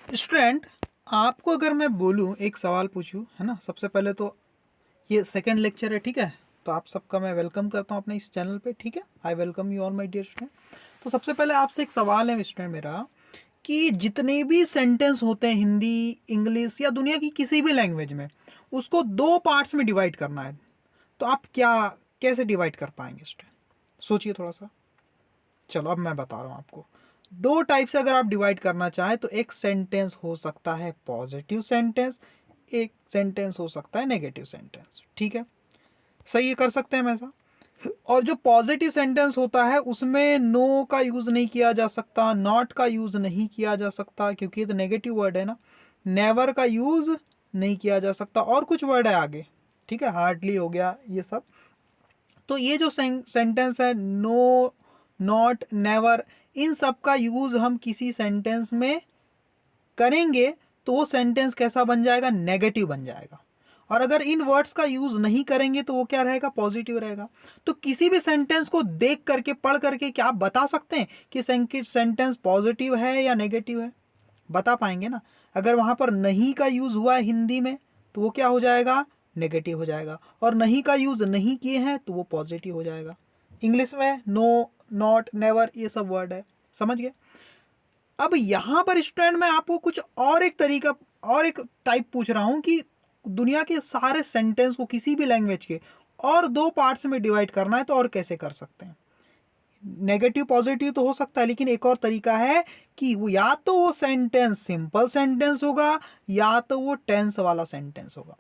Student, आपको अगर मैं बोलूँ एक सवाल पूछूँ, है ना। सबसे पहले तो ये सेकंड लेक्चर है, ठीक है। तो आप सबका मैं वेलकम करता हूँ अपने इस चैनल पे, ठीक है। I welcome you all my dear student. तो सबसे पहले आपसे एक सवाल है स्टूडेंट मेरा, कि जितने भी सेंटेंस होते हैं हिंदी, इंग्लिश या दुनिया की किसी भी लैंग्वेज में, उसको दो पार्ट्स में डिवाइड करना है। तो आप कैसे डिवाइड कर पाएंगे स्टूडेंट? सोचिए थोड़ा सा। चलो अब मैं बता रहा हूँ आपको। दो टाइप से अगर आप डिवाइड करना चाहें तो एक सेंटेंस हो सकता है पॉजिटिव सेंटेंस, एक सेंटेंस हो सकता है नेगेटिव सेंटेंस, ठीक है। सही है, कर सकते हैं हम ऐसा। और जो पॉजिटिव सेंटेंस होता है उसमें नो का यूज नहीं किया जा सकता, नॉट का यूज नहीं किया जा सकता क्योंकि ये तो नेगेटिव वर्ड है ना। नेवर का यूज नहीं किया जा सकता, और कुछ वर्ड है आगे, ठीक है, हार्डली हो गया ये सब। तो ये जो सेंटेंस है नो, नॉट, नेवर, इन सब का यूज हम किसी सेंटेंस में करेंगे तो वो सेंटेंस कैसा बन जाएगा? नेगेटिव बन जाएगा। और अगर इन वर्ड्स का यूज नहीं करेंगे तो वो क्या रहेगा? पॉजिटिव रहेगा। तो किसी भी सेंटेंस को देख करके, पढ़ करके क्या आप बता सकते हैं कि सेंटेंस पॉजिटिव है या नेगेटिव है? बता पाएंगे ना। अगर वहां पर नहीं का यूज हुआ है हिंदी में तो वो क्या हो जाएगा? नेगेटिव हो जाएगा। और नहीं का यूज नहीं किए हैं तो वो पॉजिटिव हो जाएगा। इंग्लिश में नो, नॉट, नेवर ये सब वर्ड है, समझ गए। अब यहां पर स्टूडेंट मैं आपको कुछ और एक तरीका और एक टाइप पूछ रहा हूं कि दुनिया के सारे सेंटेंस को किसी भी लैंग्वेज के और दो पार्ट्स में डिवाइड करना है तो और कैसे कर सकते हैं? नेगेटिव पॉजिटिव तो हो सकता है, लेकिन एक और तरीका है कि वो या तो वो सेंटेंस सिंपल सेंटेंस होगा या तो वो टेंस वाला सेंटेंस होगा।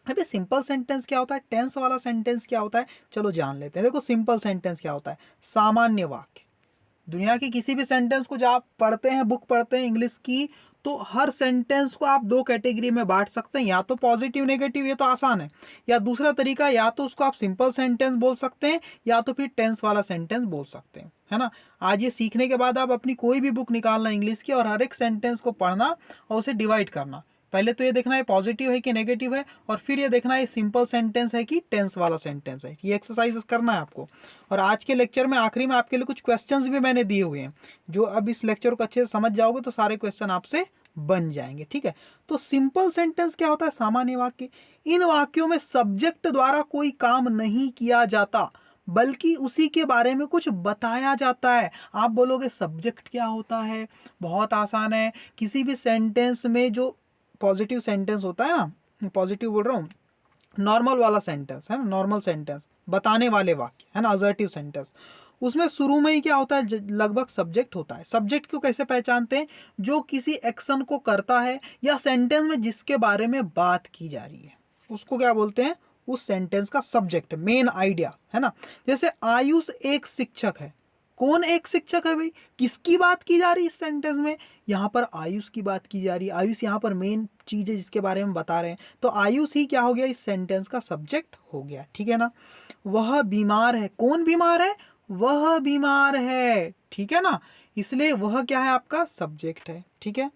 अभी सिंपल सेंटेंस क्या होता है, टेंस वाला सेंटेंस क्या होता है, चलो जान लेते हैं। देखो सिंपल सेंटेंस क्या होता है? सामान्य वाक्य। दुनिया की किसी भी सेंटेंस को जब आप पढ़ते हैं, बुक पढ़ते हैं इंग्लिश की, तो हर सेंटेंस को आप दो कैटेगरी में बांट सकते हैं, या तो पॉजिटिव नेगेटिव, ये तो आसान है। या दूसरा तरीका, या तो उसको आप सिंपल सेंटेंस बोल सकते हैं या तो फिर टेंस वाला सेंटेंस बोल सकते हैं, है ना। आज ये सीखने के बाद आप अपनी कोई भी बुक निकालना इंग्लिश की और हर एक सेंटेंस को पढ़ना और उसे डिवाइड करना। पहले तो ये देखना है पॉजिटिव है कि नेगेटिव है, और फिर ये देखना है सिंपल सेंटेंस है कि टेंस वाला सेंटेंस है। ये एक्सरसाइज करना है आपको। और आज के लेक्चर में आखिरी में आपके लिए कुछ क्वेश्चंस भी मैंने दिए हुए हैं, जो अब इस लेक्चर को अच्छे से समझ जाओगे तो सारे क्वेश्चन आपसे बन जाएंगे, ठीक है। तो सिंपल सेंटेंस क्या होता है? सामान्य वाक्य। इन वाक्यों में सब्जेक्ट द्वारा कोई काम नहीं किया जाता बल्कि उसी के बारे में कुछ बताया जाता है। आप बोलोगे सब्जेक्ट क्या होता है? बहुत आसान है। किसी भी सेंटेंस में जो पॉजिटिव सेंटेंस होता है ना, पॉजिटिव बोल रहा हूँ, नॉर्मल वाला सेंटेंस है ना, नॉर्मल सेंटेंस, बताने वाले वाक्य है ना, असर्टिव सेंटेंस, उसमें शुरू में ही क्या होता है? लगभग सब्जेक्ट होता है। सब्जेक्ट को कैसे पहचानते हैं? जो किसी एक्शन को करता है या सेंटेंस में जिसके बारे में बात की जा रही है उसको क्या बोलते हैं? उस सेंटेंस का सब्जेक्ट, मेन आइडिया, है ना। जैसे आयुष एक शिक्षक है। कौन एक शिक्षक है भाई? किसकी बात की जा रही है इस सेंटेंस में? यहाँ पर आयुष की बात की जा रही है। आयुष यहाँ पर मेन चीज है जिसके बारे में बता रहे हैं, तो आयुष ही क्या हो गया? इस सेंटेंस का सब्जेक्ट हो गया, ठीक है ना। वह बीमार है। कौन बीमार है? वह बीमार है, ठीक है ना। इसलिए वह क्या है? आपका सब्जेक्ट है, ठीक है।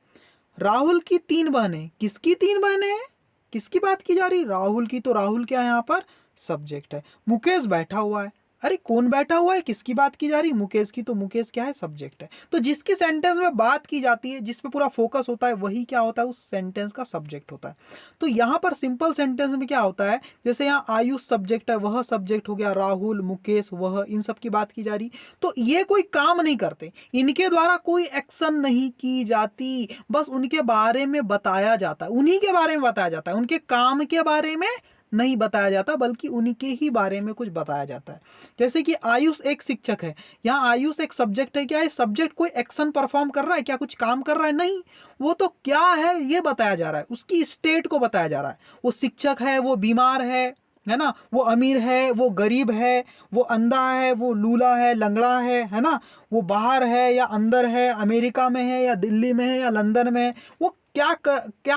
राहुल की तीन बहनें। किसकी तीन बहनें हैं? किसकी बात की जा रही? राहुल की, तो राहुल क्या है यहाँ पर? सब्जेक्ट है। मुकेश बैठा हुआ है। अरे कौन बैठा हुआ है? किसकी बात की जा रही? मुकेश की, तो मुकेश क्या है? सब्जेक्ट है। तो जिसकी सेंटेंस में बात की जाती है, जिस पे पूरा फोकस होता है, वही क्या होता है? उस सेंटेंस का सब्जेक्ट होता है। तो यहाँ पर सिंपल सेंटेंस में क्या होता है? जैसे यहाँ आयुष सब्जेक्ट है, वह सब्जेक्ट हो गया, राहुल, मुकेश, वह, इन सब की बात की जा रही। तो ये कोई काम नहीं करते, इनके द्वारा कोई एक्शन नहीं की जाती, बस उनके बारे में बताया जाता है, उन्हीं के बारे में बताया जाता है, उनके काम के बारे में नहीं बताया जाता बल्कि उन्हीं के ही बारे में कुछ बताया जाता है। जैसे कि आयुष एक शिक्षक है, यहाँ आयुष एक सब्जेक्ट है। क्या है सब्जेक्ट? कोई एक्शन परफॉर्म कर रहा है क्या? कुछ काम कर रहा है? नहीं। वो तो क्या है ये बताया जा रहा है, उसकी स्टेट को बताया जा रहा है। वो शिक्षक है, वो बीमार है ना, वो अमीर है, वो गरीब है, वो अंधा है, वो लूला है, लंगड़ा है ना, वो बाहर है या अंदर है, अमेरिका में है या दिल्ली में है या लंदन में है। वो क्या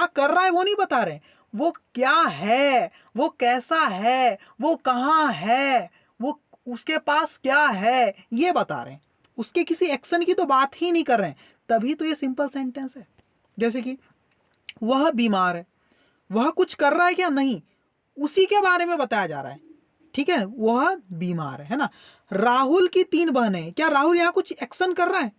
कर रहा है वो नहीं बता रहे, वो क्या है, वो कैसा है, वो कहाँ है, वो उसके पास क्या है, ये बता रहे हैं। उसके किसी एक्शन की तो बात ही नहीं कर रहे हैं, तभी तो ये सिंपल सेंटेंस है। जैसे कि वह बीमार है, वह कुछ कर रहा है क्या? नहीं, उसी के बारे में बताया जा रहा है, ठीक है। वह बीमार है ना। राहुल की तीन बहनें। क्या राहुल यहाँ कुछ एक्शन कर रहा है?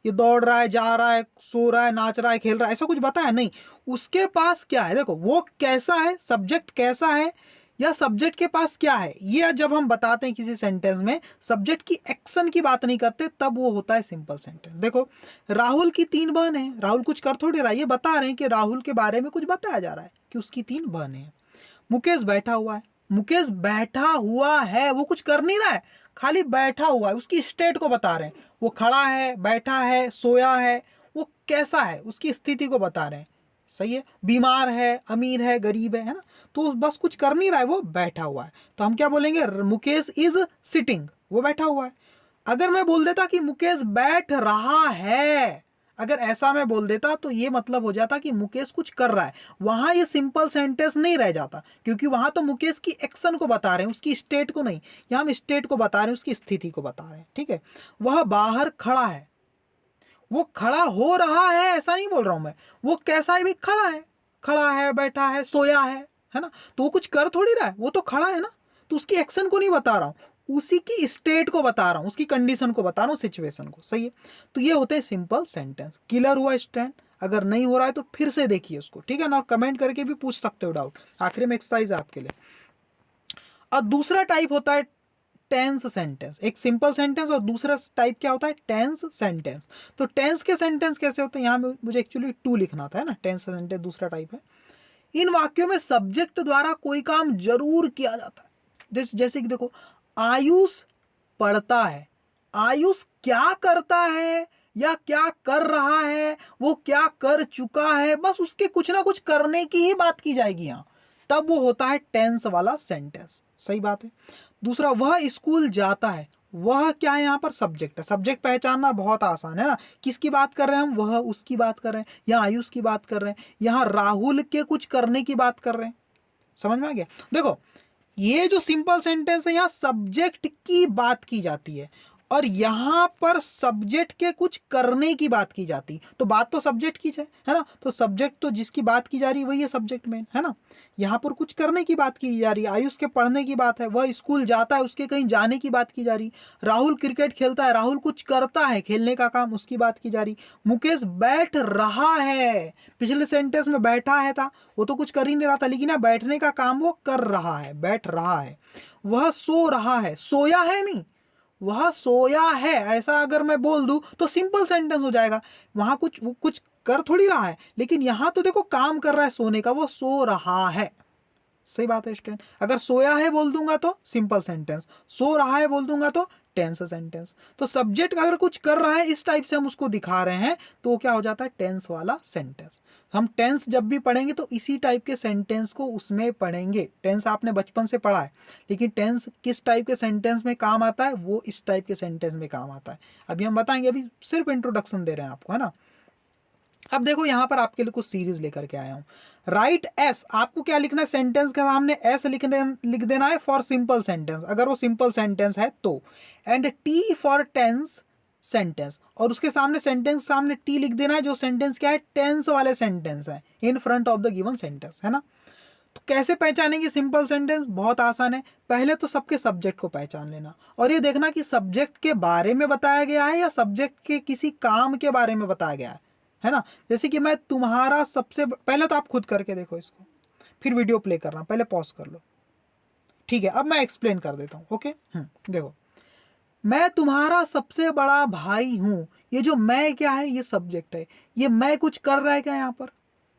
ये दौड़ रहा है, जा रहा है, सो रहा है, नाच रहा है, खेल रहा है, ऐसा कुछ बताया नहीं। उसके पास क्या है, देखो वो कैसा है, सब्जेक्ट कैसा है, या सब्जेक्ट के पास क्या है, ये जब हम बताते हैं किसी सेंटेंस में, सब्जेक्ट की एक्शन की बात नहीं करते, तब वो होता है सिंपल सेंटेंस। देखो राहुल की 3 बहनें हैं, राहुल कुछ कर थोड़ी रहा है, ये बता रहे हैं कि राहुल के बारे में कुछ बताया जा रहा है कि उसकी 3 बहनें हैं। मुकेश बैठा हुआ है, मुकेश बैठा हुआ है, वो कुछ कर नहीं रहा है, खाली बैठा हुआ है, उसकी स्टेट को बता रहे हैं। वो खड़ा है, बैठा है, सोया है, वो कैसा है, उसकी स्थिति को बता रहे हैं। सही है, बीमार है, अमीर है, गरीब है ना, तो बस कुछ कर नहीं रहा है, वो बैठा हुआ है। तो हम क्या बोलेंगे, मुकेश इज सिटिंग, वो बैठा हुआ है। अगर मैं बोल देता कि मुकेश बैठ रहा है, अगर ऐसा मैं बोल देता तो ये मतलब हो जाता कि मुकेश कुछ कर रहा है, वहां ये सिंपल सेंटेंस नहीं रह जाता, क्योंकि वहां तो मुकेश की एक्शन को बता रहे हैं, उसकी स्टेट को नहीं। यहां हम स्टेट को बता रहे हैं, उसकी स्थिति को बता रहे हैं। ठीक है, वह बाहर खड़ा है, वो खड़ा हो रहा है ऐसा नहीं बोल रहा हूं मैं, वो कैसा है भी, खड़ा है, खड़ा है, बैठा है, सोया है ना, तो वो कुछ कर थोड़ी रहा है, वो तो खड़ा है ना, तो उसकी एक्शन को नहीं बता रहा हूं, उसी की स्टेट को बता रहा हूं, उसकी कंडीशन को बता रहा हूं, सिचुएशन को। सही है, तो ये होते हैं सिंपल सेंटेंस। क्लियर हुआ स्टैंड? अगर नहीं हो रहा है तो फिर से देखिए उसको, ठीक है ना, और कमेंट करके भी पूछ सकते हो डाउट, आखिर में एक्सरसाइज है आपके लिए। और दूसरा टाइप होता है टेंस सेंटेंस। एक सिंपल सेंटेंस और दूसरा टाइप क्या होता है, टेंस सेंटेंस। तो टेंस के सेंटेंस कैसे होते हैं, यहाँ मुझे एक्चुअली 2 लिखना था, है ना, टेंस सेंटेंस दूसरा टाइप है। इन वाक्यों में सब्जेक्ट द्वारा कोई काम जरूर किया जाता है। जैसे कि देखो, आयुष पढ़ता है, आयुष क्या करता है या क्या कर रहा है, वो क्या कर चुका है, बस उसके कुछ ना कुछ करने की ही बात की जाएगी यहाँ, तब वो होता है टेंस वाला सेंटेंस। सही बात है। दूसरा, वह स्कूल जाता है, वह क्या है, यहाँ पर सब्जेक्ट है। सब्जेक्ट पहचानना बहुत आसान है ना, किसकी बात कर रहे हैं हम, वह उसकी बात कर रहे हैं, यहाँ आयुष की बात कर रहे हैं, यहाँ राहुल के कुछ करने की बात कर रहे हैं। समझ में आ गया? देखो ये जो सिंपल सेंटेंस है, यहाँ सब्जेक्ट की बात की जाती है और यहाँ पर सब्जेक्ट के कुछ करने की बात की जाती, तो बात तो सब्जेक्ट की है ना, तो सब्जेक्ट तो जिसकी बात की जा रही है वही है सब्जेक्ट मेन, है ना। यहाँ पर कुछ करने की बात की जा रही है, आयुष के पढ़ने की बात है, वह स्कूल जाता है, उसके कहीं जाने की बात की जा रही, राहुल क्रिकेट खेलता है, राहुल कुछ करता है, खेलने का काम, उसकी बात की जा रही। मुकेश बैठ रहा है, पिछले सेंटेंस में बैठा है था, वो तो कुछ कर ही नहीं रहा था, लेकिन यहाँ बैठने का काम वो कर रहा है, बैठ रहा है। वह सो रहा है, सोया है नहीं, वह सोया है, ऐसा अगर मैं बोल दूं तो सिंपल सेंटेंस हो जाएगा, वहां कुछ कर थोड़ी रहा है, लेकिन यहां तो देखो काम कर रहा है सोने का, वो सो रहा है। सही बात है स्टूडेंट, अगर सोया है बोल दूंगा तो सिंपल सेंटेंस, सो रहा है बोल दूंगा तो टेंस सेंटेंस। तो सब्जेक्ट अगर कुछ कर रहा है इस टाइप से हम उसको दिखा रहे हैं तो वो क्या हो जाता है, टेंस वाला सेंटेंस। हम टेंस जब भी पढ़ेंगे तो इसी टाइप के सेंटेंस को उसमें पढ़ेंगे। टेंस आपने बचपन से पढ़ा है, लेकिन टेंस किस टाइप के सेंटेंस में काम आता है, वो इस टाइप के सेंटेंस में काम आता है। अभी हम बताएंगे, अभी सिर्फ इंट्रोडक्शन दे रहे हैं आपको, है ना। अब देखो यहाँ पर आपके लिए कुछ सीरीज लेकर के आया हूँ। राइट एस, आपको क्या लिखना है, सेंटेंस के सामने एस लिख देना है फॉर सिंपल सेंटेंस, अगर वो सिंपल सेंटेंस है तो, and T for tense sentence, और उसके सामने सेंटेंस सामने टी लिख देना है जो सेंटेंस क्या है, टेंस वाले सेंटेंस है, in front of the given sentence, है ना। तो कैसे पहचानेंगे सिंपल सेंटेंस, बहुत आसान है। पहले तो सबके सब्जेक्ट को पहचान लेना और ये देखना कि सब्जेक्ट के बारे में बताया गया है या सब्जेक्ट के किसी काम के बारे में बताया गया है ना। जैसे कि मैं तुम्हारा सबसे पहले तो आप खुद करके देखो इसको, फिर वीडियो प्ले करना, पहले पॉज कर लो, ठीक है। अब मैं एक्सप्लेन कर देता हूँ, ओके। देखो, मैं तुम्हारा सबसे बड़ा भाई हूँ, ये जो मैं क्या है, ये सब्जेक्ट है, ये मैं कुछ कर रहा है क्या यहाँ पर,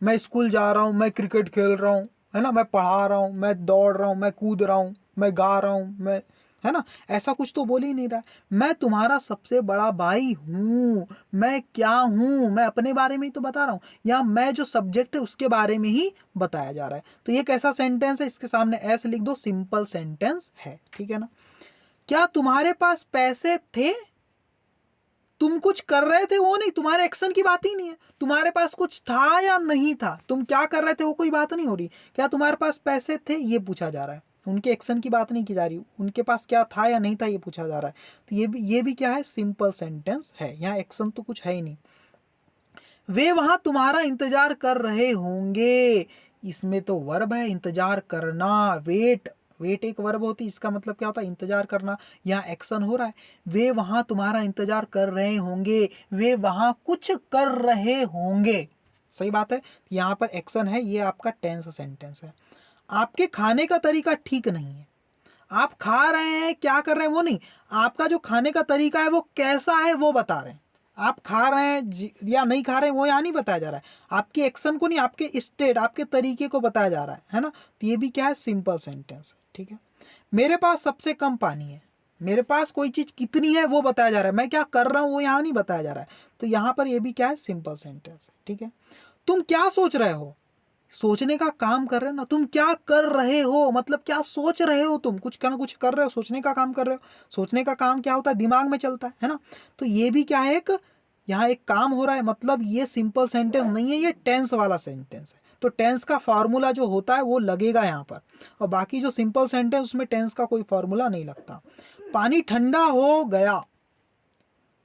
मैं स्कूल जा रहा हूँ, मैं क्रिकेट खेल रहा हूँ, है ना, मैं पढ़ा रहा हूँ, मैं दौड़ रहा हूँ, मैं कूद रहा हूँ, मैं गा रहा हूँ, मैं, है ना, ऐसा कुछ तो बोल ही नहीं रहा है। मैं तुम्हारा सबसे बड़ा भाई हूँ, मैं क्या हूँ, मैं अपने बारे में ही तो बता रहा हूँ, या मैं जो सब्जेक्ट है उसके बारे में ही बताया जा रहा है। तो ये कैसा सेंटेंस है, इसके सामने ऐसे लिख दो, सिंपल सेंटेंस है, ठीक है ना। क्या तुम्हारे पास पैसे थे, तुम कुछ कर रहे थे, वो नहीं, तुम्हारे एक्शन की बात ही नहीं है, तुम्हारे पास कुछ था या नहीं था, तुम क्या कर रहे थे, वो कोई बात नहीं हो रही। क्या तुम्हारे पास पैसे थे, ये पूछा जा रहा है, उनके एक्शन की बात नहीं की जा रही, उनके पास क्या था या नहीं था ये पूछा जा रहा है। तो ये भी क्या है, सिंपल सेंटेंस है, यहाँ एक्शन तो कुछ है ही नहीं। वे वहां तुम्हारा इंतजार कर रहे होंगे, इसमें तो वर्ब है, इंतजार करना, वेट, वेट एक वर्ब होती है, इसका मतलब क्या होता है, इंतजार करना। यहाँ एक्शन हो रहा है, वे वहाँ तुम्हारा इंतजार कर रहे होंगे, वे वहाँ कुछ कर रहे होंगे, सही बात है। यहाँ पर एक्शन है, ये आपका टेंस सेंटेंस है। आपके खाने का तरीका ठीक नहीं है, आप खा रहे हैं, क्या कर रहे हैं वो नहीं, आपका जो खाने का तरीका है वो कैसा है वो बता रहे हैं। आप खा रहे हैं या नहीं खा रहे हैं वो यहाँ नहीं बताया जा रहा है, आपके एक्शन को नहीं, आपके स्टेट, आपके तरीके को बताया जा रहा है ना। तो ये भी क्या है, सिंपल सेंटेंस है, ठीक है। मेरे पास सबसे कम पानी है, मेरे पास कोई चीज़ कितनी है वो बताया जा रहा है, मैं क्या कर रहा हूँ वो यहाँ नहीं बताया जा रहा है। तो यहाँ पर ये भी क्या है, सिंपल सेंटेंस है, ठीक है। तुम क्या सोच रहे हो, सोचने का काम कर रहे हो ना, तुम क्या कर रहे हो मतलब क्या सोच रहे हो, तुम कुछ ना कुछ कर रहे हो, सोचने का काम कर रहे हो। सोचने का काम क्या होता है, दिमाग में चलता है ना। तो ये भी क्या है, एक यहाँ एक काम हो रहा है, मतलब ये सिंपल सेंटेंस नहीं है, ये टेंस वाला सेंटेंस है। तो टेंस का फॉर्मूला जो होता है वो लगेगा यहाँ पर, और बाकी जो सिंपल सेंटेंस उसमें टेंस का कोई फॉर्मूला नहीं लगता। पानी ठंडा हो गया,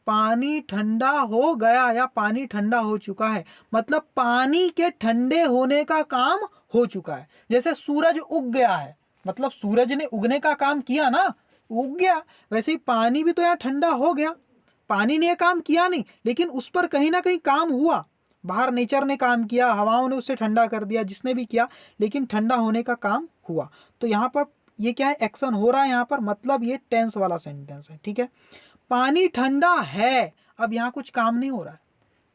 पानी ठंडा हो गया या पानी ठंडा हो चुका है, मतलब पानी के ठंडे होने का काम हो चुका है। जैसे सूरज उग गया है, मतलब सूरज ने उगने का काम किया ना, उग गया। वैसे ही पानी भी तो यहाँ ठंडा हो गया, पानी ने यह काम किया नहीं, लेकिन उस पर कहीं ना कहीं काम हुआ। बाहर नेचर ने काम किया, हवाओं ने उसे ठंडा कर दिया, जिसने भी किया, लेकिन ठंडा होने का काम हुआ। तो यहाँ पर ये क्या है, एक्शन हो रहा है यहाँ पर, मतलब ये टेंस वाला सेंटेंस है, ठीक है। पानी ठंडा है, अब यहाँ कुछ काम नहीं हो रहा है,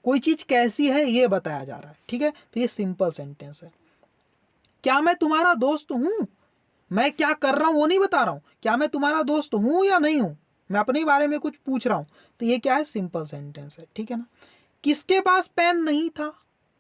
कोई चीज कैसी है ये बताया जा रहा है, ठीक है। तो ये सिंपल सेंटेंस है। क्या मैं तुम्हारा दोस्त हूं, मैं क्या कर रहा हूं वो नहीं बता रहा हूं, क्या मैं तुम्हारा दोस्त हूं या नहीं हूं, मैं अपने बारे में कुछ पूछ रहा हूं। तो ये क्या है, सिंपल सेंटेंस है, ठीक है ना। किसके पास पेन नहीं था,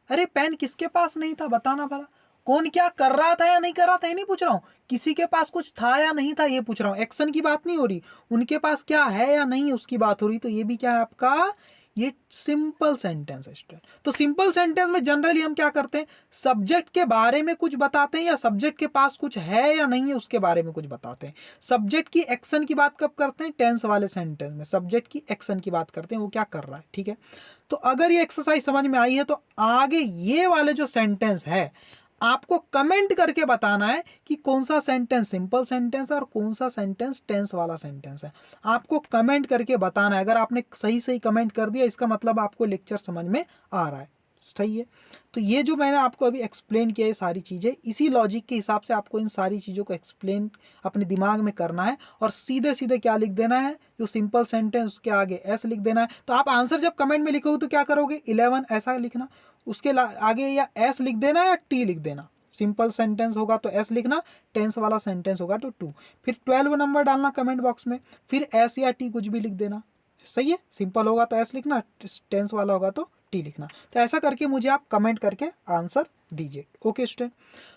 अरे पेन किसके पास नहीं था बताना भला, कौन क्या कर रहा था या नहीं कर रहा था ये नहीं पूछ रहा हूँ, किसी के पास कुछ था या नहीं था ये पूछ रहा हूँ। एक्शन की बात नहीं हो रही, उनके पास क्या है या नहीं उसकी बात हो रही। तो ये भी क्या है आपका, ये सिंपल सेंटेंस है स्टूडेंट। तो सिंपल सेंटेंस में जनरली हम क्या करते हैं, सब्जेक्ट के बारे में कुछ बताते हैं या सब्जेक्ट के पास कुछ है या नहीं है उसके बारे में कुछ बताते हैं। सब्जेक्ट की एक्शन की बात कब करते हैं, टेंस वाले सेंटेंस में सब्जेक्ट की एक्शन की बात करते हैं, वो क्या कर रहा है, ठीक है। तो अगर ये एक्सरसाइज समझ में आई है तो आगे ये वाले जो सेंटेंस है आपको कमेंट करके बताना है कि कौन सा सेंटेंस सिंपल सेंटेंस है और कौन सा सेंटेंस टेंस वाला सेंटेंस है। आपको कमेंट करके बताना है। अगर आपने सही सही कमेंट कर दिया इसका मतलब आपको लेक्चर समझ में आ रहा है, सही है। तो ये जो मैंने आपको अभी एक्सप्लेन किया ये सारी चीज़ें, इसी लॉजिक के हिसाब से आपको इन सारी चीज़ों को एक्सप्लेन अपने दिमाग में करना है और सीधे सीधे क्या लिख देना है, जो सिंपल सेंटेंस उसके आगे एस लिख देना है। तो आप आंसर जब कमेंट में लिखोगे तो क्या करोगे, 11 ऐसा लिखना, उसके आगे या एस लिख देना या टी लिख देना। सिंपल सेंटेंस होगा तो एस लिखना, टेंस वाला सेंटेंस होगा तो 2, फिर 12 नंबर डालना कमेंट बॉक्स में, फिर एस या टी कुछ भी लिख देना, सही है। सिंपल होगा तो एस लिखना, टेंस वाला होगा तो टी लिखना। तो ऐसा करके मुझे आप कमेंट करके आंसर दीजिए। ओके स्टूडेंट,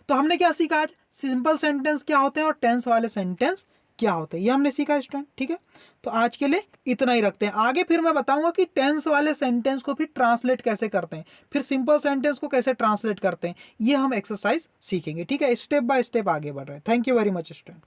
तो हमने क्या सीखा आज, सिंपल सेंटेंस क्या होते हैं और टेंस वाले सेंटेंस क्या होते हैं, ये हमने सीखा स्टूडेंट, ठीक है। तो आज के लिए इतना ही रखते हैं, आगे फिर मैं बताऊंगा कि टेंस वाले सेंटेंस को फिर ट्रांसलेट कैसे करते हैं, फिर सिंपल सेंटेंस को कैसे ट्रांसलेट करते हैं, ये हम एक्सरसाइज सीखेंगे, ठीक है। स्टेप बाय स्टेप आगे बढ़ रहे हैं। Thank you very much student.